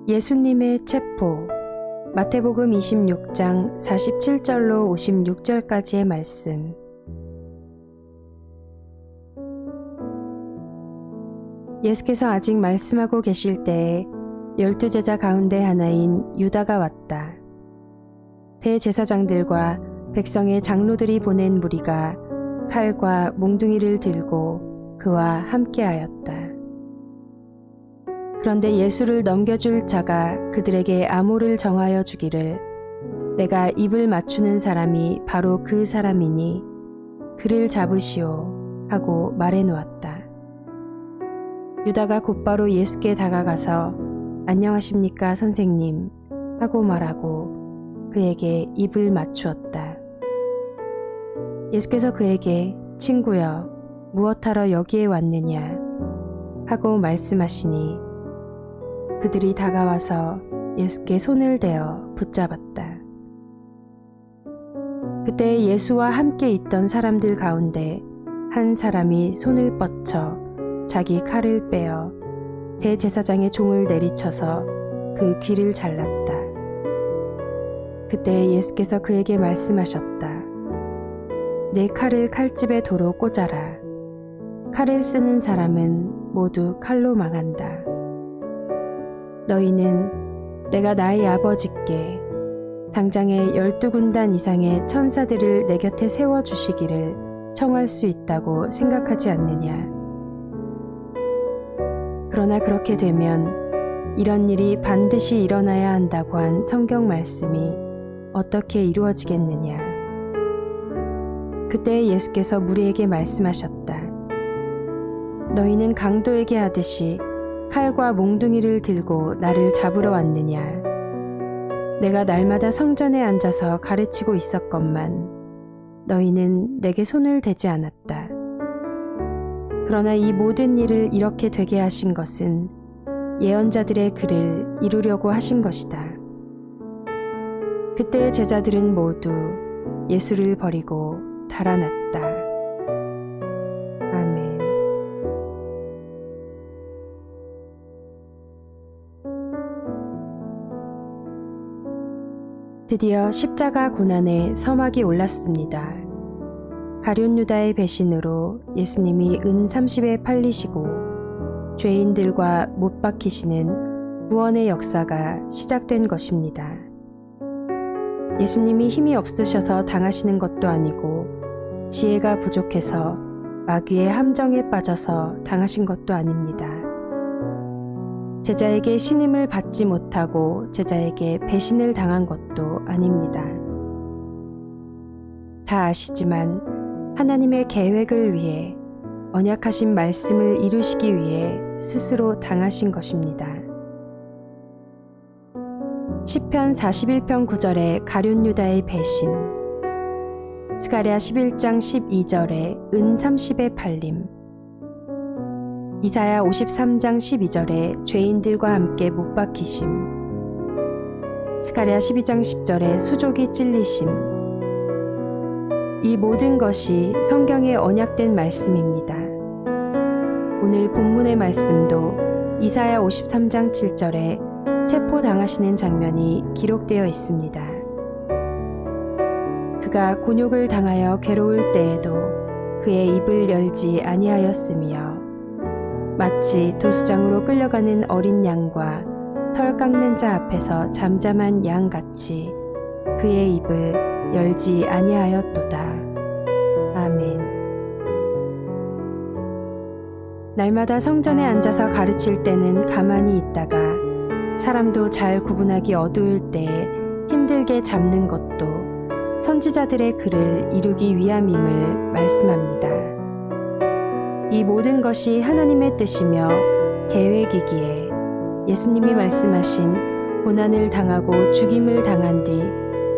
예수님의 체포. 마태복음 26장 47절로 56절까지의 말씀. 예수께서 아직 말씀하고 계실 때에 12제자 가운데 하나인 유다가 왔다. 대제사장들과 백성의 장로들이 보낸 무리가 칼과 몽둥이를 들고 그와 함께하였다. 그런데 예수를 넘겨줄 자가 그들에게 암호를 정하여 주기를 내가 입을 맞추는 사람이 바로 그 사람이니 그를 잡으시오 하고 말해 놓았다. 유다가 곧바로 예수께 다가가서 안녕하십니까 선생님 하고 말하고 그에게 입을 맞추었다. 예수께서 그에게 친구여 무엇하러 여기에 왔느냐 하고 말씀하시니 그들이 다가와서 예수께 손을 대어 붙잡았다. 그때 예수와 함께 있던 사람들 가운데 한 사람이 손을 뻗쳐 자기 칼을 빼어 대제사장의 종을 내리쳐서 그 귀를 잘랐다. 그때 예수께서 그에게 말씀하셨다. 내 칼을 칼집에 도로 꽂아라. 칼을 쓰는 사람은 모두 칼로 망한다. 너희는 내가 나의 아버지께 당장에 12군단 이상의 천사들을 내 곁에 세워주시기를 청할 수 있다고 생각하지 않느냐. 그러나 그렇게 되면 이런 일이 반드시 일어나야 한다고 한 성경 말씀이 어떻게 이루어지겠느냐. 그때 예수께서 무리에게 말씀하셨다. 너희는 강도에게 하듯이 칼과 몽둥이를 들고 나를 잡으러 왔느냐. 내가 날마다 성전에 앉아서 가르치고 있었건만 너희는 내게 손을 대지 않았다. 그러나 이 모든 일을 이렇게 되게 하신 것은 예언자들의 글을 이루려고 하신 것이다. 그때의 제자들은 모두 예수를 버리고 달아났다. 아멘. 드디어 십자가 고난에 서막이 올랐습니다. 가룟 유다의 배신으로 예수님이 은 30에 팔리시고 죄인들과 못 박히시는 구원의 역사가 시작된 것입니다. 예수님이 힘이 없으셔서 당하시는 것도 아니고 지혜가 부족해서 마귀의 함정에 빠져서 당하신 것도 아닙니다. 제자에게 신임을 받지 못하고 제자에게 배신을 당한 것도 아닙니다. 다 아시지만 하나님의 계획을 위해 언약하신 말씀을 이루시기 위해 스스로 당하신 것입니다. 시편 41편 9절에 가룟 유다의 배신, 스가랴 11장 12절에 은 30의 팔림, 이사야 53장 12절에 죄인들과 함께 못 박히심, 스가랴 12장 10절에 수족이 찔리심. 이 모든 것이 성경에 언약된 말씀입니다. 오늘 본문의 말씀도 이사야 53장 7절에 체포당하시는 장면이 기록되어 있습니다. 그가 곤욕을 당하여 괴로울 때에도 그의 입을 열지 아니하였으며 마치 도수장으로 끌려가는 어린 양과 털 깎는 자 앞에서 잠잠한 양같이 그의 입을 열지 아니하였도다. 아멘. 날마다 성전에 앉아서 가르칠 때는 가만히 있다가 사람도 잘 구분하기 어두울 때에 힘들게 잡는 것도 선지자들의 글을 이루기 위함임을 말씀합니다. 이 모든 것이 하나님의 뜻이며 계획이기에 예수님이 말씀하신 고난을 당하고 죽임을 당한 뒤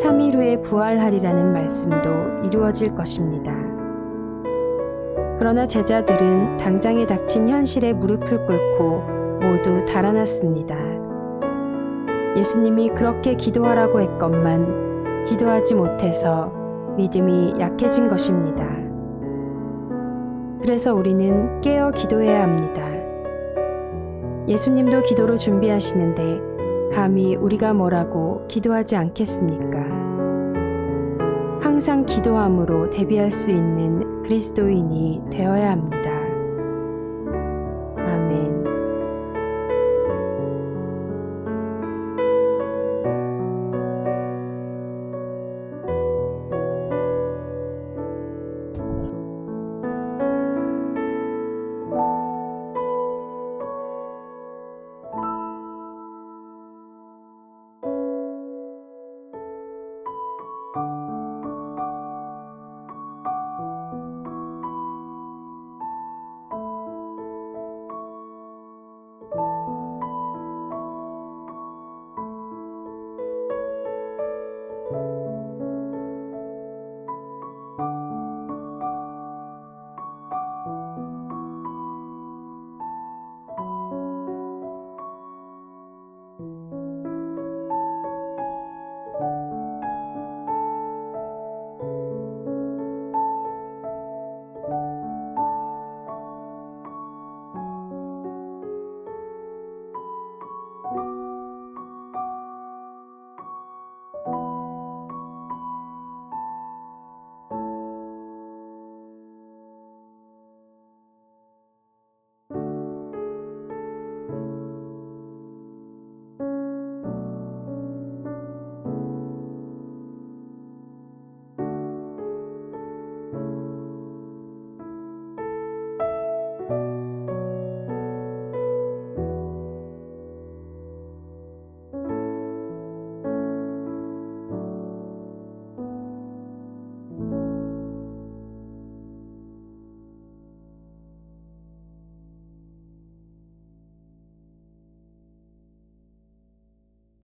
3일 후에 부활하리라는 말씀도 이루어질 것입니다. 그러나 제자들은 당장에 닥친 현실에 무릎을 꿇고 모두 달아났습니다. 예수님이 그렇게 기도하라고 했건만 기도하지 못해서 믿음이 약해진 것입니다. 그래서 우리는 깨어 기도해야 합니다. 예수님도 기도로 준비하시는데 감히 우리가 뭐라고 기도하지 않겠습니까? 항상 기도함으로 대비할 수 있는 그리스도인이 되어야 합니다.